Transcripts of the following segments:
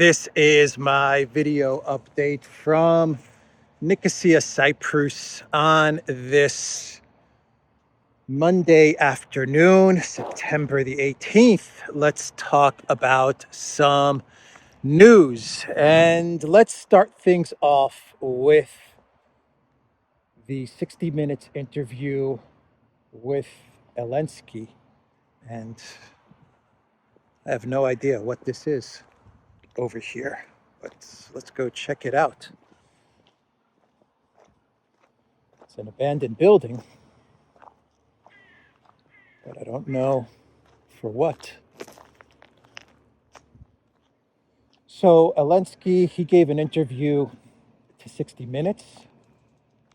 This is my video update from Nicosia, Cyprus on this Monday afternoon, September the 18th. Let's talk about some news, and let's start things off with the 60 Minutes interview with Elensky. And I have no idea what this is over here, but let's go check it out. It's an abandoned building, but I don't know for what. So Elensky, he gave an interview to 60 Minutes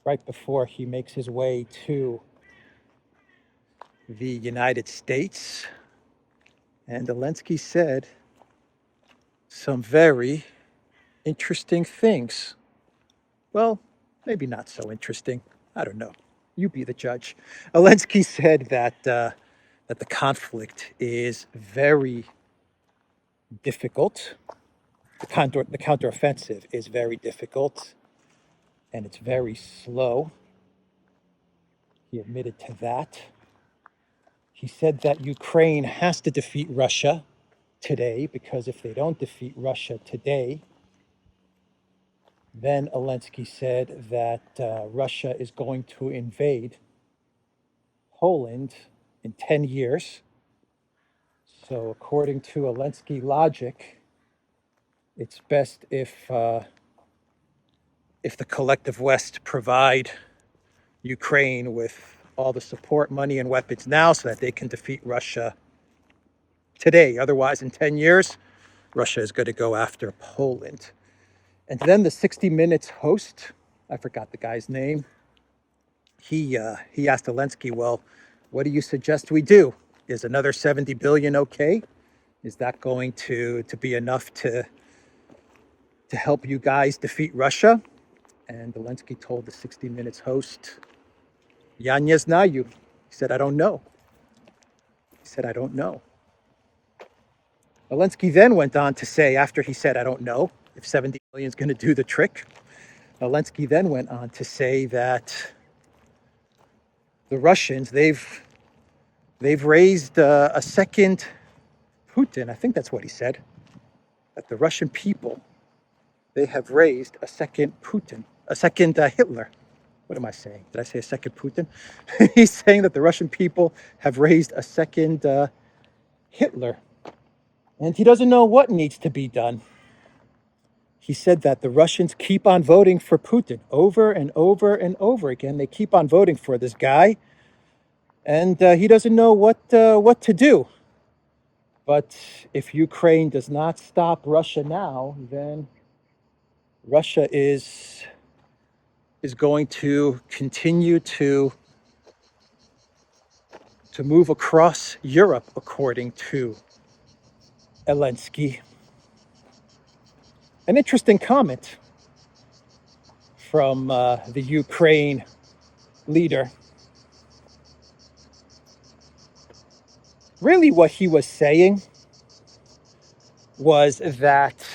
right before he makes his way to the United States. And Elensky said some very interesting things. Well, maybe not so interesting. I don't know. You be the judge. Elensky said that the conflict is very difficult. The counteroffensive is very difficult, and it's very slow. He admitted to that. He said that Ukraine has to defeat Russia today, because if they don't defeat Russia today, then Elensky said that Russia is going to invade Poland in 10 years. So according to Elensky logic, it's best if the collective West provide Ukraine with all the support, money, and weapons now so that they can defeat Russia today. Otherwise, in 10 years, Russia is going to go after Poland. And then the 60 Minutes host, I forgot the guy's name, he asked Elensky, well, what do you suggest we do? Is another 70 billion okay? Is that going to be enough to help you guys defeat Russia? And Elensky told the 60 Minutes host, "Я не знаю." He said, I don't know. He said, I don't know. Elensky then went on to say, after he said, I don't know if 70 billion is going to do the trick, Elensky then went on to say that the Russians, they've raised a second Putin. I think that's what he said. That the Russian people, they have raised a second Putin, a second Hitler. What am I saying? Did I say a second Putin? He's saying that the Russian people have raised a second Hitler. And he doesn't know what needs to be done. He said that the Russians keep on voting for Putin over and over and over again. They keep on voting for this guy. And he doesn't know what to do. But if Ukraine does not stop Russia now, then Russia is going to continue to move across Europe, according to Elensky. An interesting comment from the Ukraine leader. Really what he was saying was that,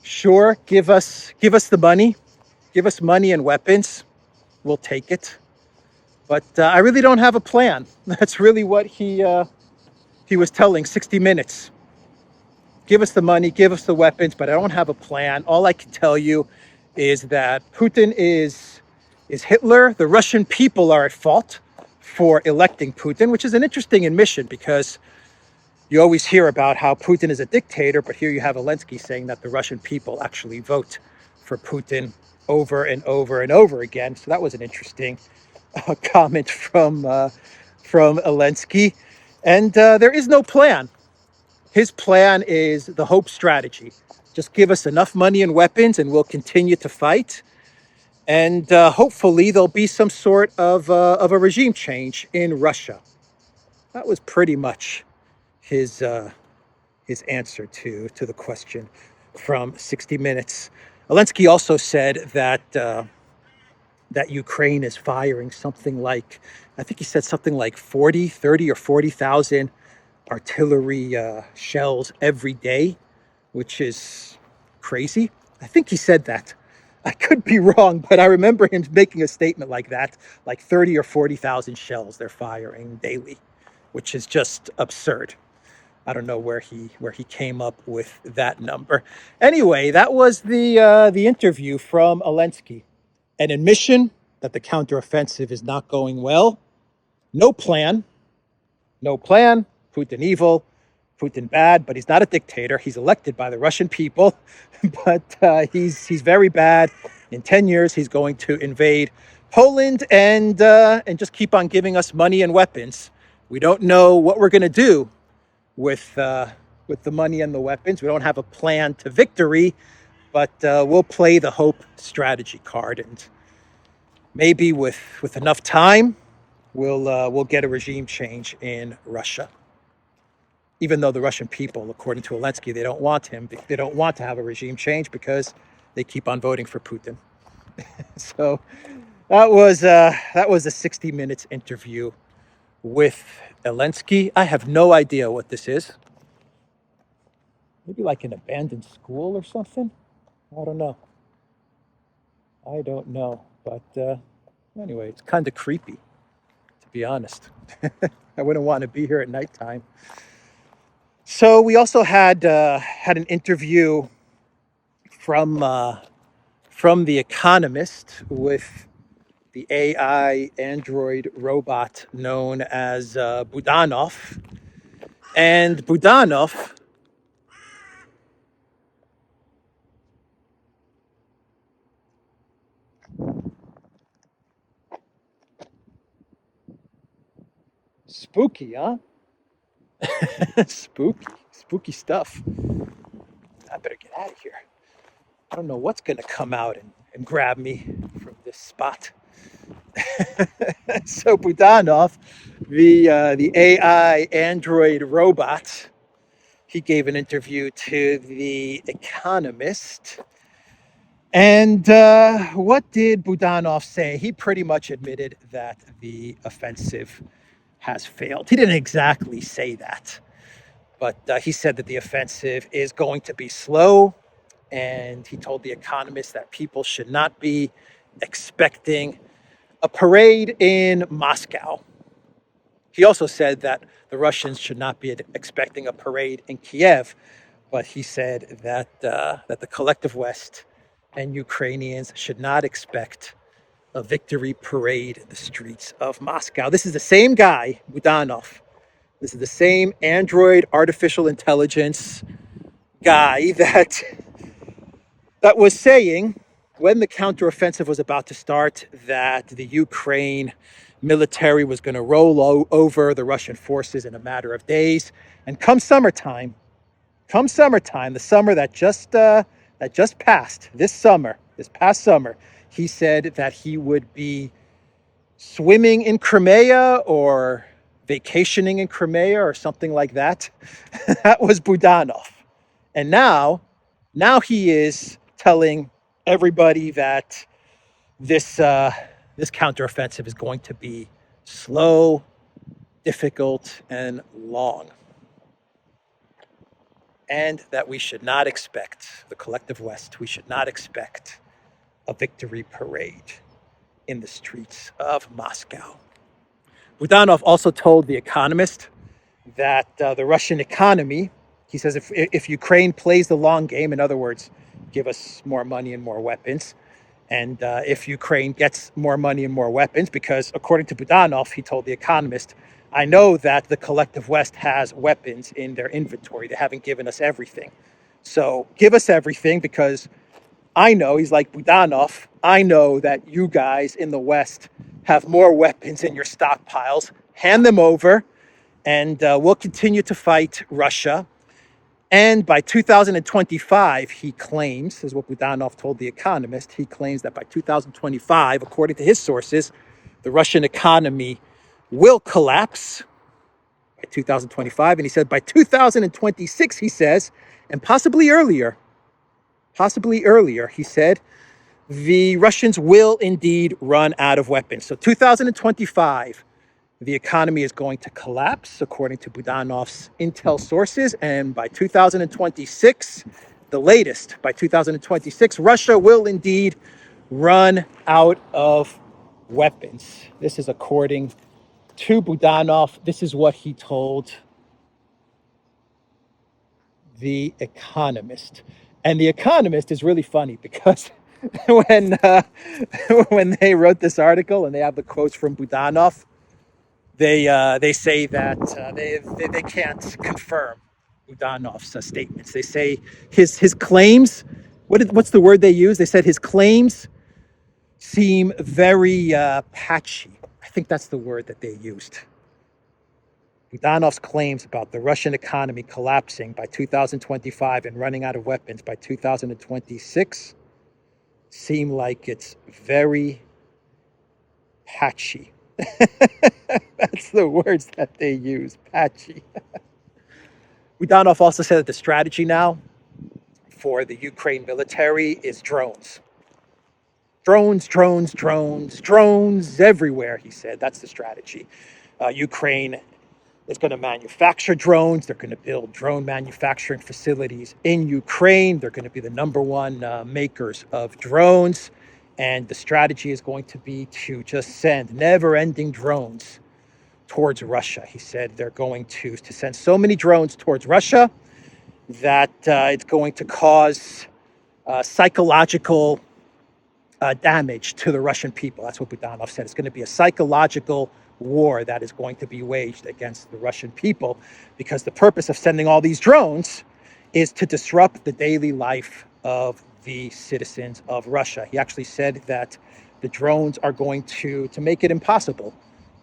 sure, give us the money, give us money and weapons, we'll take it. But I really don't have a plan. That's really what he was telling 60 Minutes. Give us the money, give us the weapons, but I don't have a plan. All I can tell you is that Putin is Hitler. The Russian people are at fault for electing Putin, which is an interesting admission, because you always hear about how Putin is a dictator, but here you have Elensky saying that the Russian people actually vote for Putin over and over and over again. So that was an interesting comment from Elensky. And there is no plan. His plan is the hope strategy. Just give us enough money and weapons and we'll continue to fight. And hopefully there'll be some sort of a regime change in Russia. That was pretty much his answer to the question from 60 Minutes. Elensky also said that Ukraine is firing something like, I think he said something like 30 or 40,000 artillery shells every day which is crazy. I think he said that. I could be wrong, but I remember him making a statement like that, like 30 or 40,000 shells they're firing daily, which is just absurd. I don't know where he came up with that number. Anyway, that was the interview from Elensky. An admission that the counteroffensive is not going well. No plan. No plan. Putin evil. Putin bad, but he's not a dictator. He's elected by the Russian people, but he's very bad. In 10 years, he's going to invade Poland and just keep on giving us money and weapons. We don't know what we're going to do with the money and the weapons. We don't have a plan to victory, but we'll play the hope strategy card, and maybe with enough time, we'll get a regime change in Russia. Even though the Russian people, according to Elensky, they don't want him. They don't want to have a regime change because they keep on voting for Putin. So that was a 60 minutes interview with Elensky. I have no idea what this is. Maybe like an abandoned school or something. I don't know. But anyway, it's kind of creepy, to be honest. I wouldn't want to be here at nighttime. So we also had an interview from The Economist with the AI android robot known as Budanov. And Budanov spooky, huh? Spooky stuff. I better get out of here. I don't know what's going to come out and grab me from this spot. So Budanov, the AI android robot, he gave an interview to The Economist. And what did Budanov say? He pretty much admitted that the offensive has failed. He didn't exactly say that, but he said that the offensive is going to be slow. And he told The Economist that people should not be expecting a parade in Moscow. He also said that the Russians should not be expecting a parade in Kiev, but he said that the collective West and Ukrainians should not expect a victory parade in the streets of Moscow. This is the same guy, Budanov. This is the same android artificial intelligence guy that was saying when the counteroffensive was about to start that the Ukraine military was going to roll over the Russian forces in a matter of days. And come summertime, the summer that just passed, this past summer, he said that he would be swimming in Crimea or vacationing in Crimea or something like that. That was Budanov. And now he is telling everybody that this counteroffensive is going to be slow, difficult, and long. And that we should not expect, the collective West, we should not expect a victory parade in the streets of Moscow. Budanov also told The Economist that the Russian economy, he says, if Ukraine plays the long game, in other words, give us more money and more weapons, and if Ukraine gets more money and more weapons, because according to Budanov, he told The Economist, I know that the collective West has weapons in their inventory. They haven't given us everything. So give us everything, because I know, he's like Budanov, I know that you guys in the West have more weapons in your stockpiles. Hand them over, and we'll continue to fight Russia. And by 2025, he claims, this is what Budanov told The Economist, he claims that by 2025, according to his sources, the Russian economy will collapse by 2025. And he said by 2026, he says, and possibly earlier, he said, the Russians will indeed run out of weapons. So 2025, The economy is going to collapse, according to Budanov's intel sources. And by 2026, the latest, by 2026, Russia will indeed run out of weapons. This is according to Budanov. This is what he told The Economist. And The Economist is really funny because when when they wrote this article and they have the quotes from Budanov, they say that they can't confirm Budanov's statements. They say his claims. What's the word they use? They said his claims seem very patchy. I think that's the word that they used. Budanov's claims about the Russian economy collapsing by 2025 and running out of weapons by 2026 seem like it's very patchy. That's the words that they use, patchy. Budanov also said that the strategy now for the Ukraine military is drones. Drones everywhere, he said. That's the strategy. Ukraine is going to manufacture drones. They're going to build drone manufacturing facilities in Ukraine. They're going to be the number one makers of drones. And the strategy is going to be to just send never-ending drones towards Russia. He said they're going to send so many drones towards Russia that it's going to cause psychological damage to the Russian people. That's what Budanov said. It's going to be a psychological war that is going to be waged against the Russian people, because the purpose of sending all these drones is to disrupt the daily life of the citizens of Russia. He actually said that the drones are going to make it impossible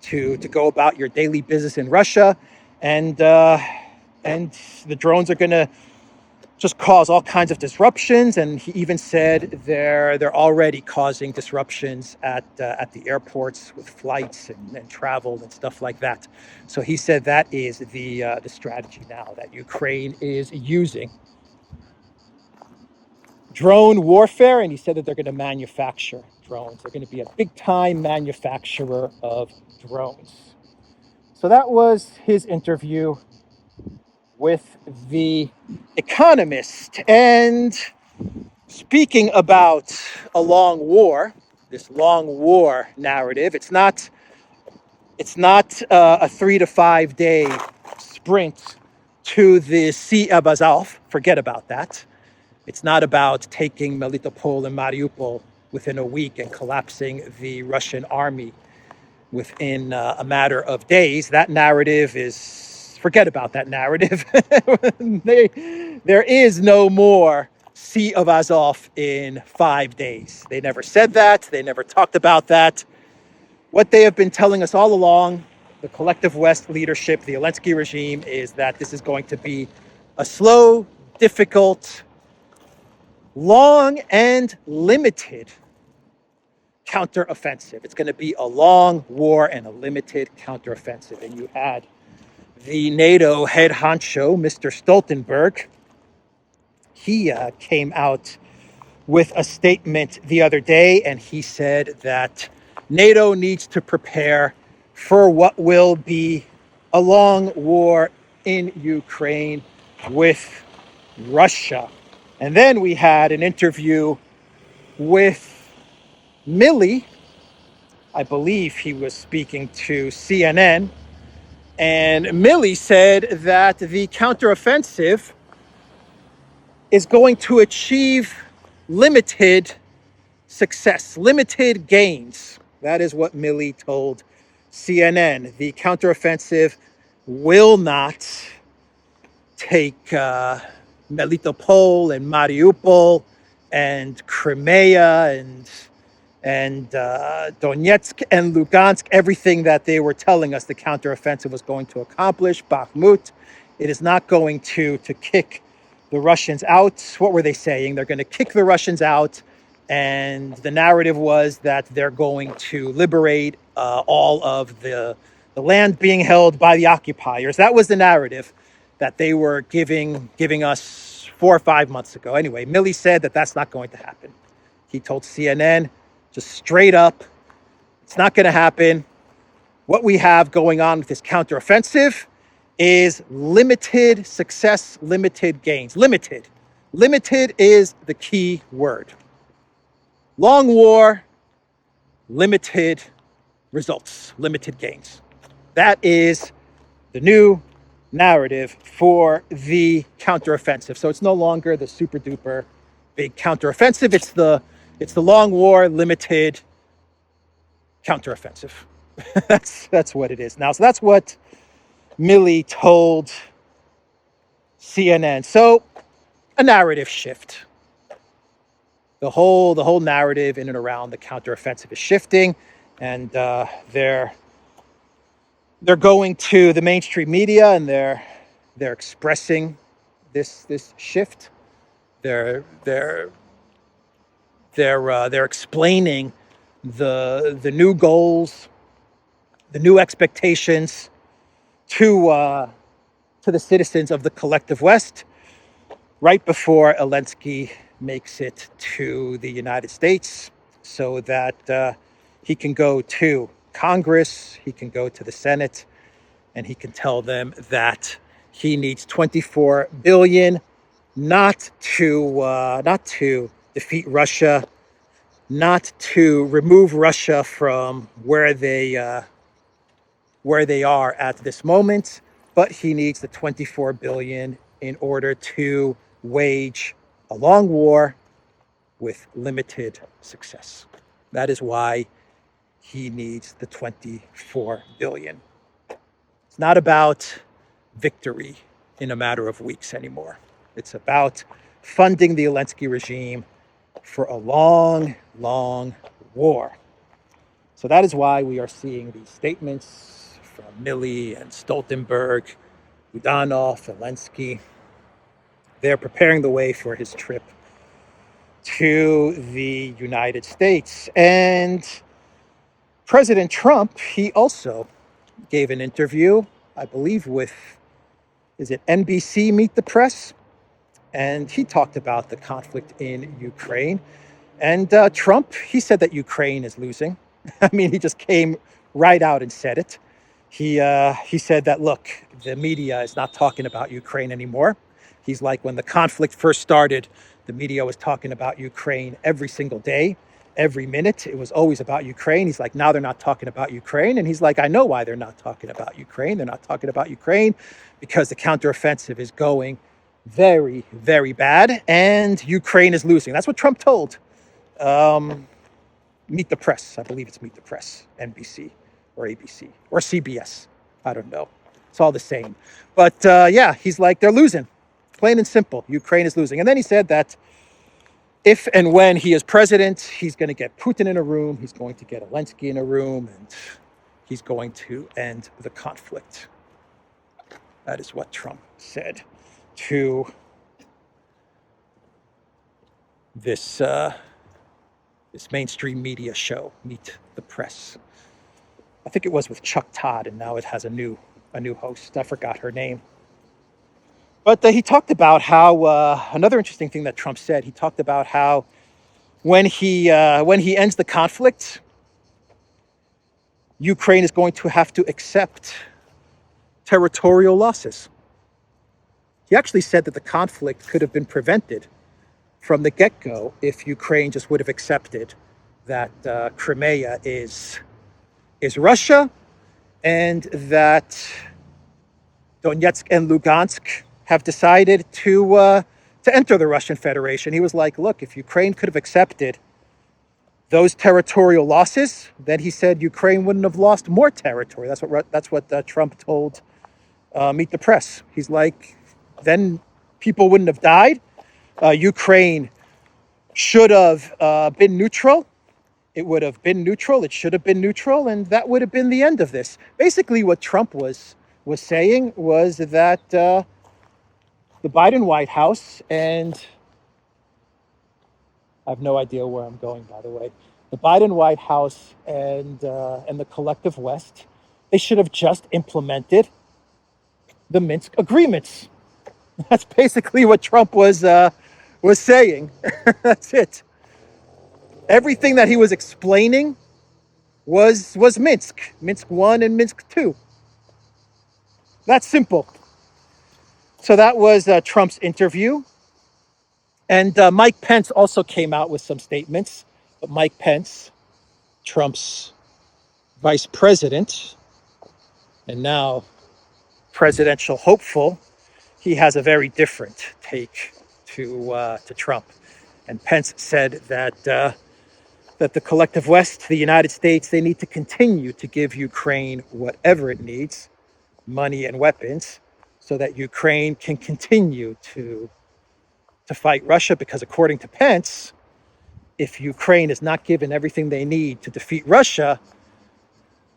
to go about your daily business in Russia, and the drones are going to just cause all kinds of disruptions. And he even said they're already causing disruptions at the airports with flights and travel and stuff like that. So he said that is the strategy now that Ukraine is using. Drone warfare, and he said that they're going to manufacture drones. They're going to be a big-time manufacturer of drones. So that was his interview with The Economist. And speaking about a long war, this long war narrative, it's not a 3 to 5 day sprint to the Sea of Azov. Forget about that. It's not about taking Melitopol and Mariupol within a week and collapsing the Russian army within a matter of days. That narrative is, forget about that narrative. There is no more Sea of Azov in 5 days. They never said that. They never talked about that. What they have been telling us all along, the collective West leadership, the Elensky regime, is that this is going to be a slow, difficult, long and limited counteroffensive. It's going to be a long war and a limited counteroffensive. And you had the NATO head honcho, Mr. Stoltenberg. He came out with a statement the other day, and he said that NATO needs to prepare for what will be a long war in Ukraine with Russia. And then we had an interview with Milley. I believe he was speaking to CNN. And Milley said that the counteroffensive is going to achieve limited success, limited gains. That is what Milley told CNN. The counteroffensive will not take Melitopol and Mariupol and Crimea and Donetsk and Lugansk, everything that they were telling us the counteroffensive was going to accomplish. Bakhmut, it is not going to kick the Russians out. What were they saying? They're going to kick the Russians out, and the narrative was that they're going to liberate all of the land being held by the occupiers. That was the narrative that they were giving us 4 or 5 months ago. Anyway, Milley said that that's not going to happen. He told CNN just straight up, it's not going to happen. what we have going on with this counteroffensive is limited success, limited gains. Limited. Limited is the key word. Long war, limited results, limited gains. That is the new narrative for the counteroffensive. So it's no longer the super duper big counteroffensive. It's the long war, limited counteroffensive. that's what it is now. So that's what Milley told CNN. So a narrative shift. The whole narrative in and around the counteroffensive is shifting, and they're going to the mainstream media and they're expressing this shift. They're explaining the new goals, the new expectations to the citizens of the collective West right before Elensky makes it to the United States, so that he can go to Congress, he can go to the Senate, and he can tell them that he needs 24 billion not to defeat Russia, not to remove Russia from where they are at this moment, but he needs the 24 billion in order to wage a long war with limited success. That is why he needs the 24 billion. It's not about victory in a matter of weeks anymore. It's about funding the Elensky regime for a long, long war. So that is why we are seeing these statements from Milley and Stoltenberg, Budanov, Elensky. They're preparing the way for his trip to the United States. And President Trump, he also gave an interview, I believe with, is it NBC Meet the Press? And he talked about the conflict in Ukraine. And Trump, he said that Ukraine is losing. I mean, he just came right out and said it. He said that, look, the media is not talking about Ukraine anymore. He's like, when the conflict first started, the media was talking about Ukraine every single day, every minute. It was always about Ukraine. He's like, now they're not talking about Ukraine. And he's like, I know why they're not talking about Ukraine. They're not talking about Ukraine because the counteroffensive is going very, very bad and Ukraine is losing. That's what Trump told Meet the Press. I believe it's Meet the Press, NBC or ABC or CBS. I don't know. It's all the same. But yeah, he's like, they're losing. Plain and simple. Ukraine is losing. And then he said that if and when he is president, he's going to get Putin in a room, he's going to get Elensky in a room, and he's going to end the conflict. That is what Trump said to this mainstream media show, Meet the Press. I think it was with Chuck Todd, and now it has a new host. I forgot her name. But he talked about how another interesting thing that Trump said. He talked about how when he ends the conflict, Ukraine is going to have to accept territorial losses. He actually said that the conflict could have been prevented from the get-go if Ukraine just would have accepted that Crimea is Russia, and that Donetsk and Lugansk have decided to enter the Russian Federation. He was like, look, if Ukraine could have accepted those territorial losses, then he said Ukraine wouldn't have lost more territory. That's what Trump told Meet the Press. He's like, then people wouldn't have died. Ukraine should have been neutral. It would have been neutral. It should have been neutral, and that would have been the end of this. Basically, what Trump was saying was that the Biden White House, and I have no idea where I'm going, by the way, the Biden White House and the collective West, they should have just implemented the Minsk agreements. That's basically what Trump was saying. That's it. Everything that he was explaining was Minsk 1 and Minsk 2. That's simple. So that was Trump's interview. And Mike Pence also came out with some statements. But Mike Pence, Trump's vice president, and now presidential hopeful, he has a very different take to Trump. And Pence said that that the collective West, the United States, they need to continue to give Ukraine whatever it needs, money and weapons, so that Ukraine can continue to fight Russia. Because according to Pence, if Ukraine is not given everything they need to defeat Russia,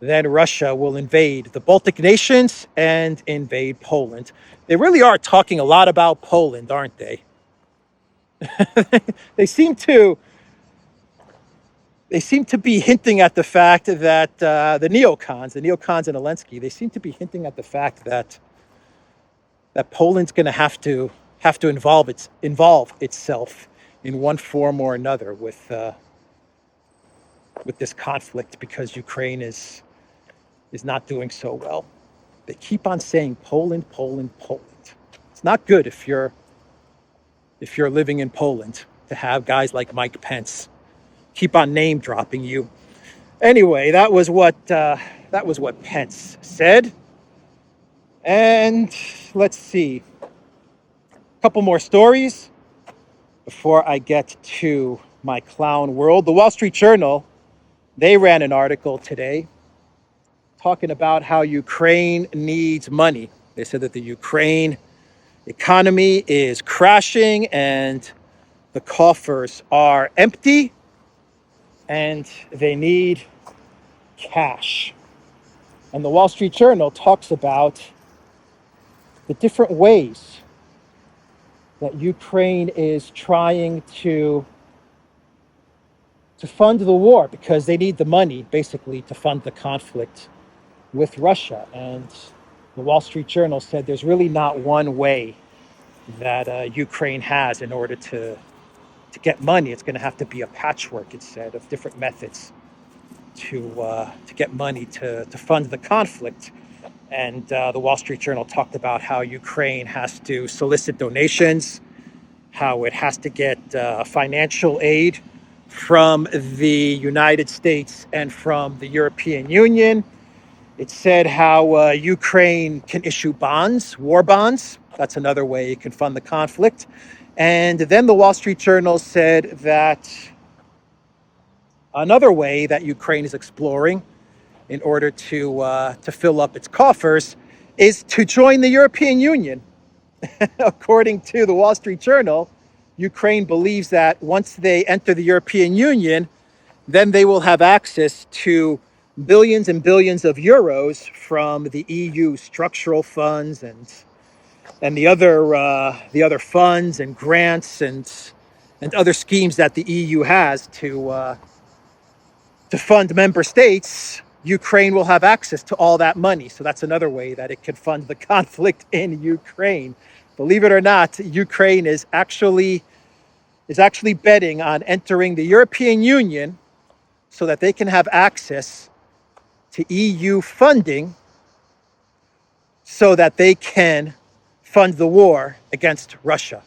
then Russia will invade the Baltic nations and invade Poland. They really are talking a lot about Poland, aren't they? they seem to be hinting at the fact that the neocons and Elensky, they seem to be hinting at the fact that Poland's going to have to involve itself in one form or another with this conflict, because Ukraine is not doing so well. They keep on saying Poland, Poland, Poland. It's not good if you're living in Poland to have guys like Mike Pence keep on name dropping you. Anyway, that was what Pence said. And let's see, a couple more stories before I get to my clown world. The Wall Street Journal, they ran an article today talking about how Ukraine needs money. They said that the Ukraine economy is crashing and the coffers are empty and they need cash. And the Wall Street Journal talks about the different ways that Ukraine is trying to fund the war, because they need the money basically to fund the conflict with Russia. And the Wall Street Journal said there's really not one way that Ukraine has in order to get money. It's going to have to be a patchwork, it said, of different methods to get money to fund the conflict. And the Wall Street Journal talked about how Ukraine has to solicit donations, how it has to get financial aid from the United States and from the European Union. It said how Ukraine can issue bonds, war bonds. That's another way it can fund the conflict. And then the Wall Street Journal said that another way that Ukraine is exploring in order to fill up its coffers is to join the European Union. According to the Wall Street Journal, Ukraine believes that once they enter the European Union, then they will have access to billions and billions of euros from the EU structural funds and the other funds and grants and other schemes that the EU has to fund member states. Ukraine will have access to all that money. So that's another way that it can fund the conflict in Ukraine. Believe it or not, Ukraine is actually betting on entering the European Union so that they can have access to EU funding so that they can fund the war against Russia.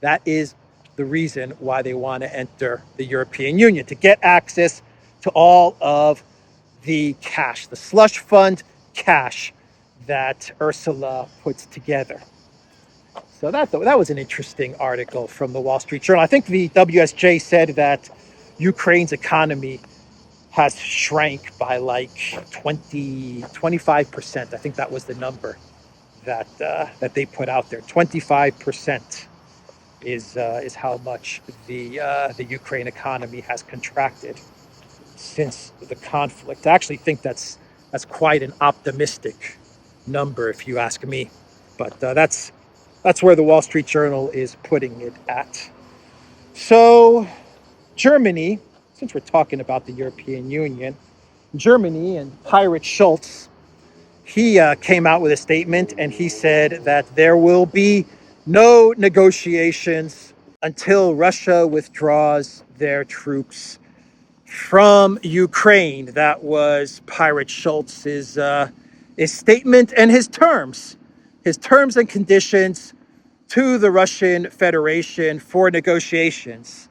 That is the reason why they want to enter the European Union, to get access to all of the cash, the slush fund cash that Ursula puts together. So that was an interesting article from the Wall Street Journal. I think the WSJ said that Ukraine's economy has shrank by like 25%. I think that was the number that they put out there. 25% is how much the Ukraine economy has contracted since the conflict. I actually think that's quite an optimistic number, if you ask me. But that's where the Wall Street Journal is putting it at. So Germany, since we're talking about the European Union, Germany and Pirate Schultz, he came out with a statement and he said that there will be no negotiations until Russia withdraws their troops from Ukraine. That was Pirate Schultz's his statement and his terms and conditions to the Russian Federation for negotiations.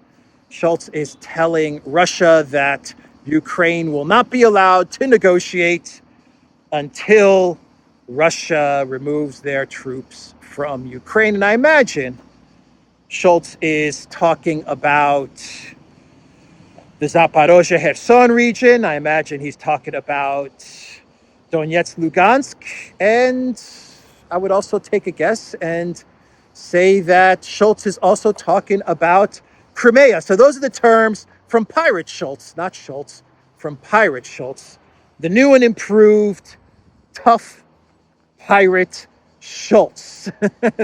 Schultz is telling Russia that Ukraine will not be allowed to negotiate until Russia removes their troops from Ukraine. And I imagine Schultz is talking about the Zaporozhye Kherson region. I imagine he's talking about Donetsk, Lugansk. And I would also take a guess and say that Schultz is also talking about Crimea. So those are the terms from Pirate Schultz, not Schultz, from Pirate Schultz. The new and improved, tough Pirate Schultz.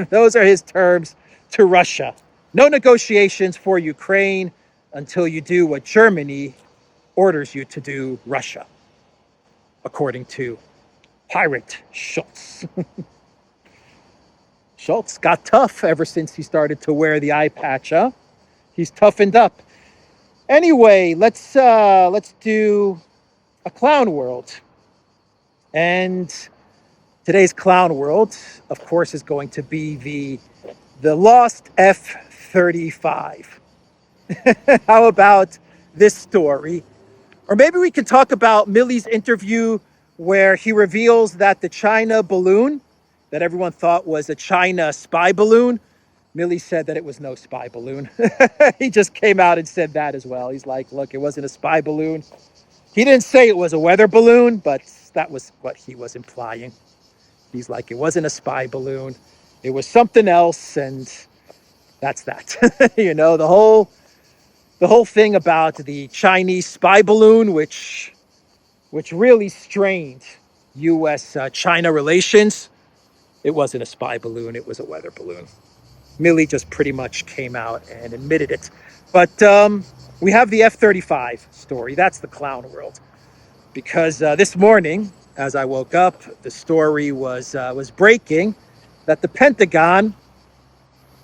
Those are his terms to Russia. No negotiations for Ukraine until you do what Germany orders you to do, Russia, according to Pirate Schultz. Schultz got tough ever since he started to wear the eye patch, huh? He's toughened up. Anyway, let's do a clown world. And today's clown world, of course, is going to be the lost F-35. How about this story? Or maybe we could talk about Milley's interview where he reveals that the China balloon that everyone thought was a China spy balloon, Milley said that it was no spy balloon. He just came out and said that as well. He's like, look, it wasn't a spy balloon. He didn't say it was a weather balloon, but that was what he was implying. He's like, it wasn't a spy balloon. It was something else, and that's that. The whole thing about the Chinese spy balloon, which really strained U.S.-China relations. It wasn't a spy balloon. It was a weather balloon. Milley just pretty much came out and admitted it. But we have the F-35 story. That's the clown world. Because this morning, as I woke up, the story was breaking that the Pentagon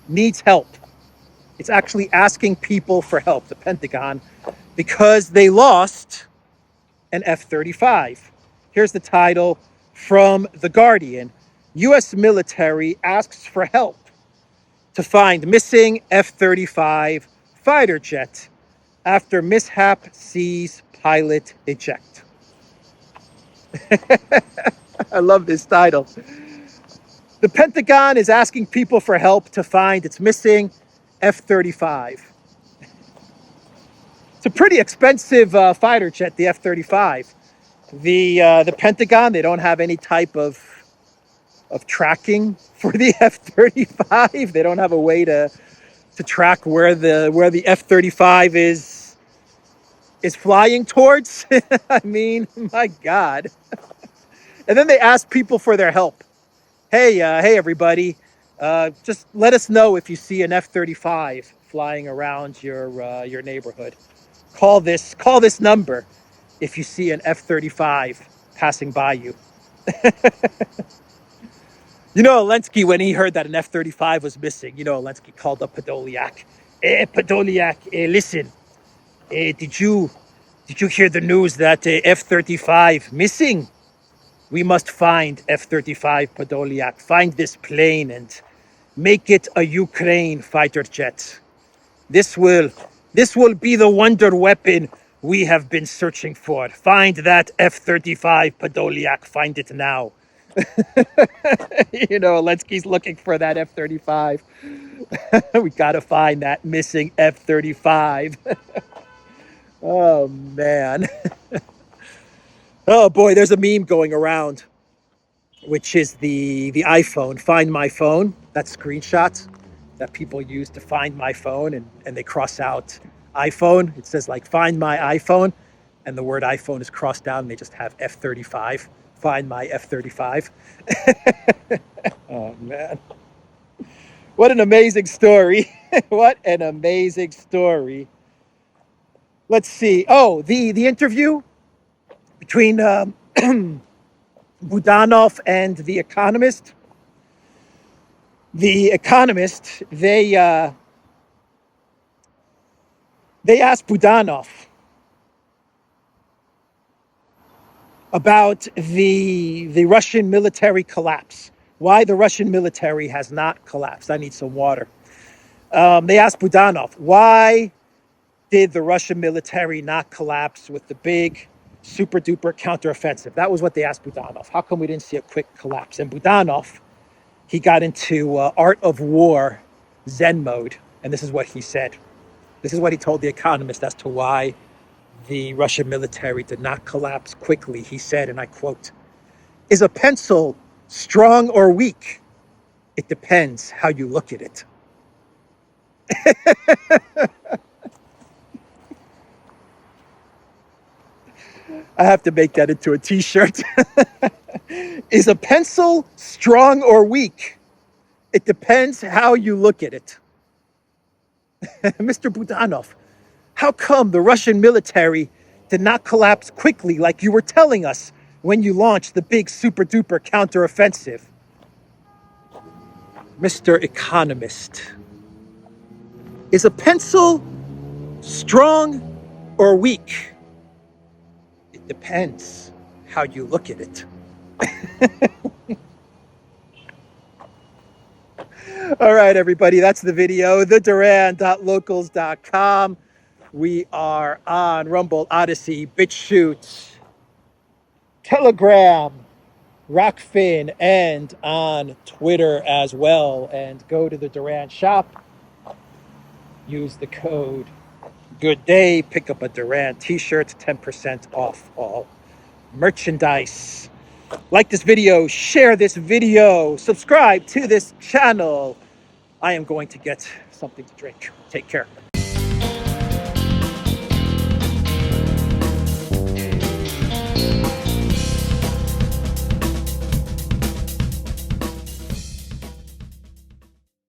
needs help. It's actually asking people for help, the Pentagon, because they lost an F-35. Here's the title from The Guardian. U.S. military asks for help to find missing F-35 fighter jet after mishap sees pilot eject. I love this title. The Pentagon is asking people for help to find its missing F-35. It's a pretty expensive fighter jet, the F-35. The Pentagon, they don't have any type of tracking for the F-35. They don't have a way to track where the F-35 is flying towards. I mean, my God. And then they ask people for their help. Hey, everybody, just let us know if you see an F-35 flying around your neighborhood. Call this number if you see an F-35 passing by you. Elensky, when he heard that an F-35 was missing, Elensky called up Podolyak. Podolyak, listen, did you hear the news that F-35 missing? We must find F-35, Podolyak. Find this plane and make it a Ukraine fighter jet. This will be the wonder weapon we have been searching for. Find that F-35, Podolyak. Find it now. Elensky's looking for that F-35. We got to find that missing F-35. Oh, man. Oh, boy, there's a meme going around, which is the iPhone, Find My Phone. That screenshot that people use to find my phone, and they cross out iPhone. It says, like, find my iPhone, and the word iPhone is crossed out, and they just have F-35. Find my F-35. Oh, man. What an amazing story. What an amazing story. Let's see. Oh, the interview between Budanov and The Economist. The Economist, they asked Budanov, about the Russian military collapse. Why the Russian military has not collapsed. I need some water. They asked Budanov, why did the Russian military not collapse with the big super duper counteroffensive? That was what they asked Budanov. How come we didn't see a quick collapse? And Budanov, he got into art of war Zen mode. And this is what he said. This is what he told The Economist as to why the Russian military did not collapse quickly. He said, and I quote, "Is a pencil strong or weak? It depends how you look at it." I have to make that into a t-shirt. Is a pencil strong or weak? It depends how you look at it. Mr. Budanov, how come the Russian military did not collapse quickly like you were telling us when you launched the big super duper counteroffensive? Mr. Economist, is a pencil strong or weak? It depends how you look at it. All right, everybody, that's the video. TheDuran.locals.com. We are on Rumble, Odyssey, BitChute, Telegram, Rockfin, and on Twitter as well. And go to the Duran shop. Use the code Good Day. Pick up a Duran t-shirt, 10% off all merchandise. Like this video, share this video, subscribe to this channel. I am going to get something to drink. Take care.